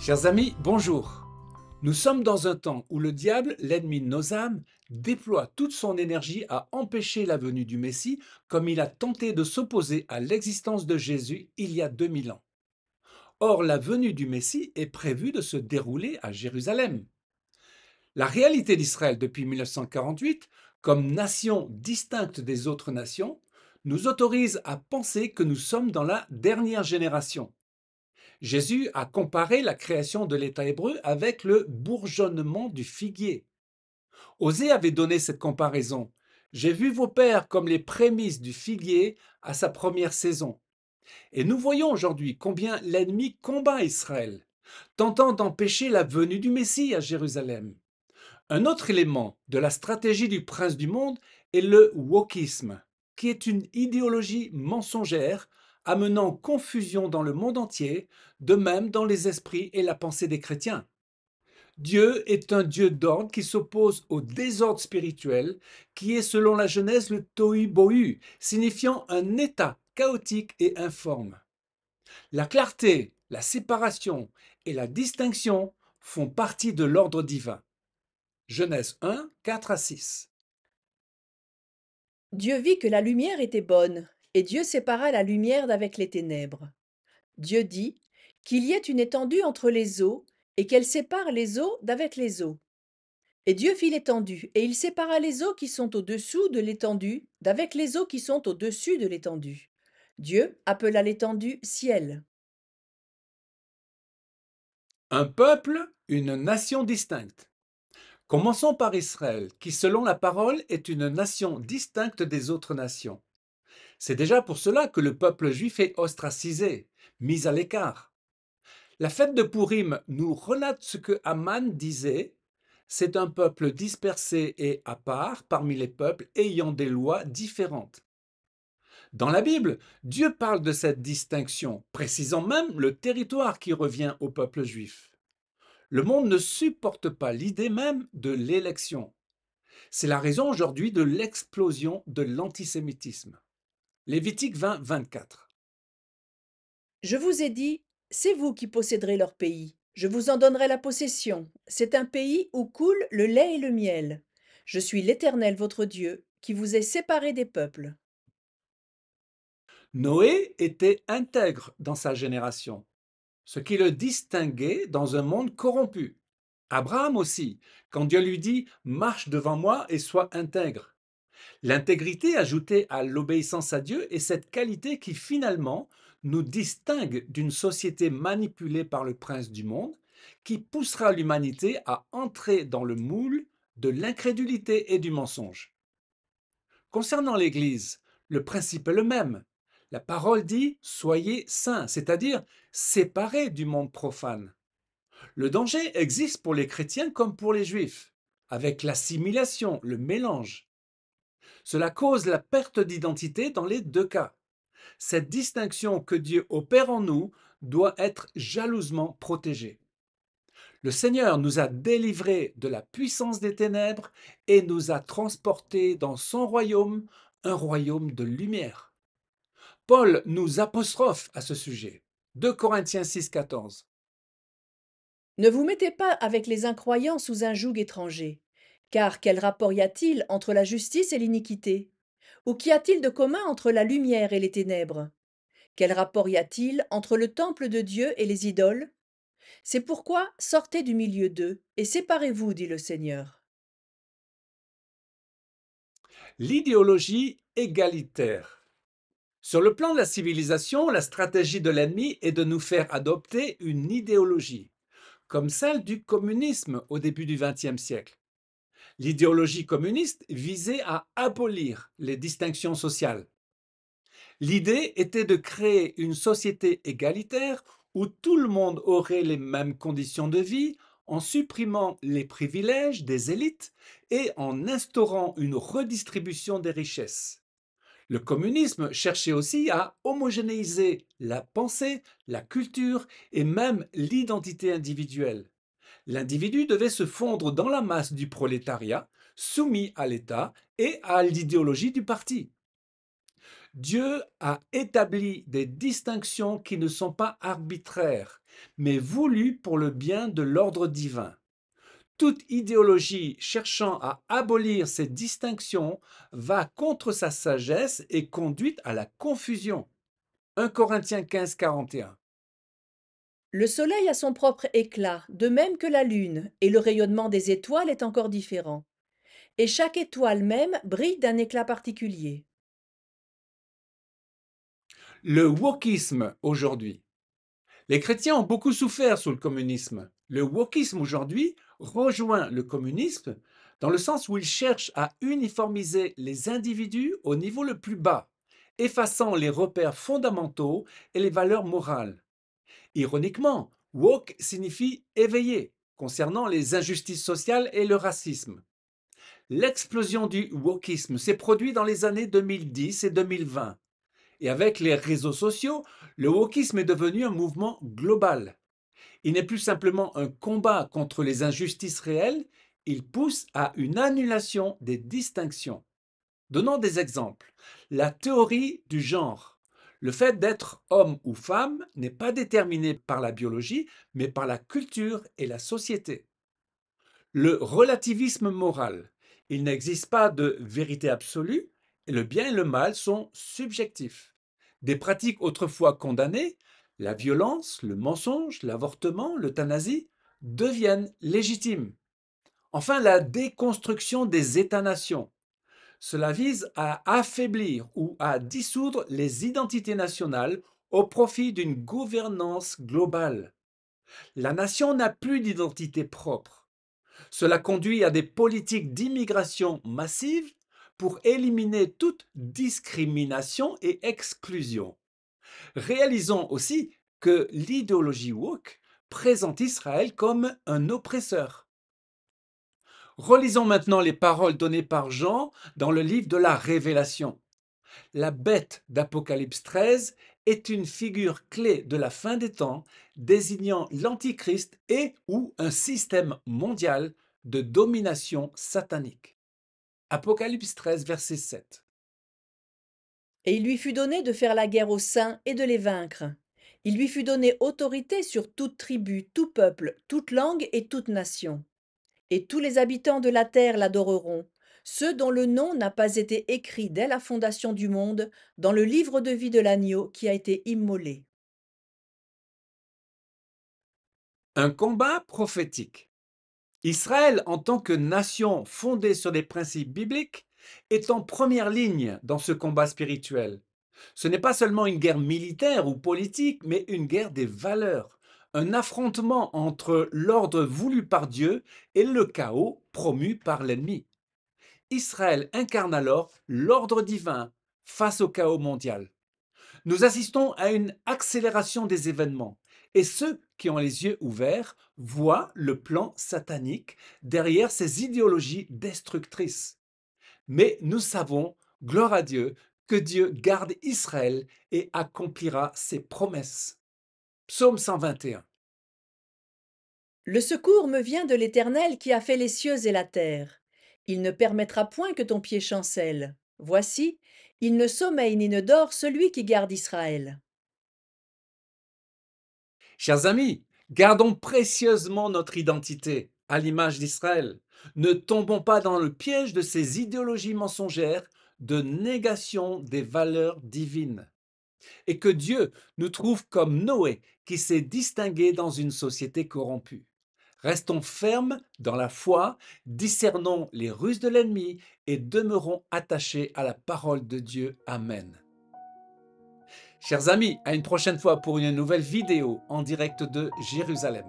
Chers amis, bonjour. Nous sommes dans un temps où le diable, l'ennemi de nos âmes, déploie toute son énergie à empêcher la venue du Messie, comme il a tenté de s'opposer à l'existence de Jésus il y a 2000 ans. Or, la venue du Messie est prévue de se dérouler à Jérusalem. La réalité d'Israël depuis 1948, comme nation distincte des autres nations, nous autorise à penser que nous sommes dans la dernière génération. Jésus a comparé la création de l'État hébreu avec le bourgeonnement du figuier. Osée avait donné cette comparaison. J'ai vu vos pères comme les prémices du figuier à sa première saison. Et nous voyons aujourd'hui combien l'ennemi combat Israël, tentant d'empêcher la venue du Messie à Jérusalem. Un autre élément de la stratégie du prince du monde est le wokisme, qui est une idéologie mensongère amenant confusion dans le monde entier, de même dans les esprits et la pensée des chrétiens. Dieu est un Dieu d'ordre qui s'oppose au désordre spirituel, qui est selon la Genèse le tohu-bohu, signifiant un état chaotique et informe. La clarté, la séparation et la distinction font partie de l'ordre divin. Genèse 1, 4 à 6. Dieu vit que la lumière était bonne, et Dieu sépara la lumière d'avec les ténèbres. Dieu dit qu'il y ait une étendue entre les eaux, et qu'elle sépare les eaux d'avec les eaux. Et Dieu fit l'étendue, et il sépara les eaux qui sont au-dessous de l'étendue d'avec les eaux qui sont au-dessus de l'étendue. Dieu appela l'étendue ciel. Un peuple, une nation distincte. Commençons par Israël, qui selon la parole est une nation distincte des autres nations. C'est déjà pour cela que le peuple juif est ostracisé, mis à l'écart. La fête de Purim nous relate ce que Aman disait. C'est un peuple dispersé et à part parmi les peuples ayant des lois différentes. Dans la Bible, Dieu parle de cette distinction, précisant même le territoire qui revient au peuple juif. Le monde ne supporte pas l'idée même de l'élection. C'est la raison aujourd'hui de l'explosion de l'antisémitisme. Lévitique 20, 24. Je vous ai dit, c'est vous qui posséderez leur pays. Je vous en donnerai la possession. C'est un pays où coule le lait et le miel. Je suis l'Éternel votre Dieu, qui vous ai séparés des peuples. Noé était intègre dans sa génération, ce qui le distinguait dans un monde corrompu. Abraham aussi, quand Dieu lui dit « marche devant moi et sois intègre ». L'intégrité ajoutée à l'obéissance à Dieu est cette qualité qui finalement nous distingue d'une société manipulée par le prince du monde, qui poussera l'humanité à entrer dans le moule de l'incrédulité et du mensonge. Concernant l'Église, le principe est le même. La parole dit « soyez saints », c'est-à-dire séparés du monde profane. Le danger existe pour les chrétiens comme pour les juifs, avec l'assimilation, le mélange. Cela cause la perte d'identité dans les deux cas. Cette distinction que Dieu opère en nous doit être jalousement protégée. Le Seigneur nous a délivrés de la puissance des ténèbres et nous a transportés dans son royaume, un royaume de lumière. Paul nous apostrophe à ce sujet. 2 Corinthiens 6, 14. Ne vous mettez pas avec les incroyants sous un joug étranger. Car quel rapport y a-t-il entre la justice et l'iniquité? Ou qu'y a-t-il de commun entre la lumière et les ténèbres? Quel rapport y a-t-il entre le temple de Dieu et les idoles? C'est pourquoi sortez du milieu d'eux et séparez-vous, dit le Seigneur. L'idéologie égalitaire. Sur le plan de la civilisation, la stratégie de l'ennemi est de nous faire adopter une idéologie, comme celle du communisme au début du XXe siècle. L'idéologie communiste visait à abolir les distinctions sociales. L'idée était de créer une société égalitaire où tout le monde aurait les mêmes conditions de vie en supprimant les privilèges des élites et en instaurant une redistribution des richesses. Le communisme cherchait aussi à homogénéiser la pensée, la culture et même l'identité individuelle. L'individu devait se fondre dans la masse du prolétariat, soumis à l'État et à l'idéologie du parti. Dieu a établi des distinctions qui ne sont pas arbitraires, mais voulu pour le bien de l'ordre divin. Toute idéologie cherchant à abolir ces distinctions va contre sa sagesse et conduit à la confusion. 1 Corinthiens 15, 41. Le soleil a son propre éclat, de même que la lune, et le rayonnement des étoiles est encore différent. Et chaque étoile même brille d'un éclat particulier. Le wokisme aujourd'hui. Les chrétiens ont beaucoup souffert sous le communisme. Le wokisme aujourd'hui rejoint le communisme dans le sens où il cherche à uniformiser les individus au niveau le plus bas, effaçant les repères fondamentaux et les valeurs morales. Ironiquement, woke signifie éveillé concernant les injustices sociales et le racisme. L'explosion du wokisme s'est produite dans les années 2010 et 2020. Et avec les réseaux sociaux, le wokisme est devenu un mouvement global. Il n'est plus simplement un combat contre les injustices réelles, il pousse à une annulation des distinctions. Donnons des exemples. La théorie du genre. Le fait d'être homme ou femme n'est pas déterminé par la biologie, mais par la culture et la société. Le relativisme moral. Il n'existe pas de vérité absolue et le bien et le mal sont subjectifs. Des pratiques autrefois condamnées, la violence, le mensonge, l'avortement, l'euthanasie, deviennent légitimes. Enfin, la déconstruction des États-nations. Cela vise à affaiblir ou à dissoudre les identités nationales au profit d'une gouvernance globale. La nation n'a plus d'identité propre. Cela conduit à des politiques d'immigration massive pour éliminer toute discrimination et exclusion. Réalisons aussi que l'idéologie woke présente Israël comme un oppresseur. Relisons maintenant les paroles données par Jean dans le livre de la Révélation. La bête d'Apocalypse 13 est une figure clé de la fin des temps, désignant l'Antichrist et ou un système mondial de domination satanique. Apocalypse 13, verset 7. Et il lui fut donné de faire la guerre aux saints et de les vaincre. Il lui fut donné autorité sur toute tribu, tout peuple, toute langue et toute nation. Et tous les habitants de la terre l'adoreront, ceux dont le nom n'a pas été écrit dès la fondation du monde dans le livre de vie de l'agneau qui a été immolé. Un combat prophétique. Israël, en tant que nation fondée sur des principes bibliques, est en première ligne dans ce combat spirituel. Ce n'est pas seulement une guerre militaire ou politique, mais une guerre des valeurs, un affrontement entre l'ordre voulu par Dieu et le chaos promu par l'ennemi. Israël incarne alors l'ordre divin face au chaos mondial. Nous assistons à une accélération des événements et ceux qui ont les yeux ouverts voient le plan satanique derrière ces idéologies destructrices. Mais nous savons, gloire à Dieu, que Dieu garde Israël et accomplira ses promesses. Psaume 121. Le secours me vient de l'Éternel qui a fait les cieux et la terre. Il ne permettra point que ton pied chancelle. Voici, il ne sommeille ni ne dort celui qui garde Israël. Chers amis, gardons précieusement notre identité à l'image d'Israël. Ne tombons pas dans le piège de ces idéologies mensongères de négation des valeurs divines. Et que Dieu nous trouve comme Noé qui s'est distingué dans une société corrompue. Restons fermes dans la foi, discernons les ruses de l'ennemi et demeurons attachés à la parole de Dieu. Amen. Chers amis, à une prochaine fois pour une nouvelle vidéo en direct de Jérusalem.